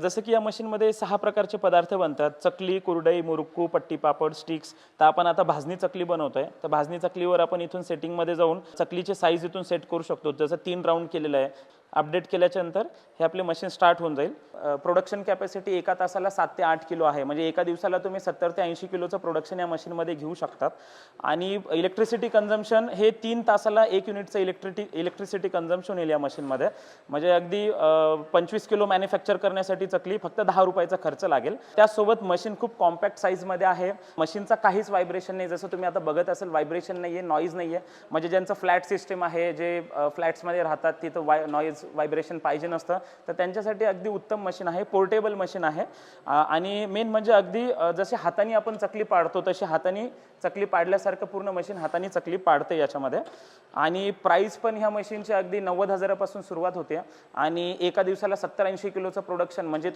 जसं की या मशीनमध्ये 6 प्रकारचे पदार्थ बनतात. चकली, कुरडई, मुरुक्कू, पट्टी पापड, स्टिक्स. तर आपण आता भाजणी चकली बनवतोय. तर भाजणी चकलीवर आपण इथून सेटिंगमध्ये जाऊन चकलीची साईज इथून सेट करू शकतो. जसं 3 राउंड केलेलं आहे. अपडेट केल्याच्या नंतर हे आपले मशीन स्टार्ट होऊन जाईल. प्रोडक्शन कॅपॅसिटी एका तासाला 7 ते 8 किलो आहे. म्हणजे एका दिवसाला तुम्ही 70 ते 80 किलोचं प्रोडक्शन या मशीनमध्ये घेऊ शकतात. आणि इलेक्ट्रिसिटी कन्झम्पशन हे 3 तासाला 1 युनिटचं इलेक्ट्रिसिटी कन्झम्पशन येईल या मशीनमध्ये. म्हणजे अगदी 25 किलो मॅन्युफॅक्चर करण्यासाठी चकली फक्त 10 रुपयाचा खर्च लागेल. त्यासोबत मशीन खूप कॉम्पॅक्ट साईजमध्ये आहे. मशीनचा काहीच व्हायब्रेशन नाही. जसं तुम्ही आता बघत असाल व्हायब्रेशन नाही आहे, नॉईज नाही आहे. म्हणजे ज्यांचं फ्लॅट सिस्टम आहे, जे फ्लॅट्समध्ये राहतात तिथं नॉईज व्हायब्रेशन पाहिजे नसतं, तर त्यांच्यासाठी अगदी उत्तम मशीन आहे. पोर्टेबल मशीन आहे. आणि मेन म्हणजे अगदी जसे हाताने आपण चकली पाडतो तशी हाताने चकली पाडल्यासारखं पूर्ण मशीन हाताने चकली पाडते याच्यामध्ये. आणि प्राइस पण ह्या मशीनची अगदी 90,000 पासून सुरुवात होते. आणि एका दिवसाला 70-80 किलोचं प्रोडक्शन म्हणजे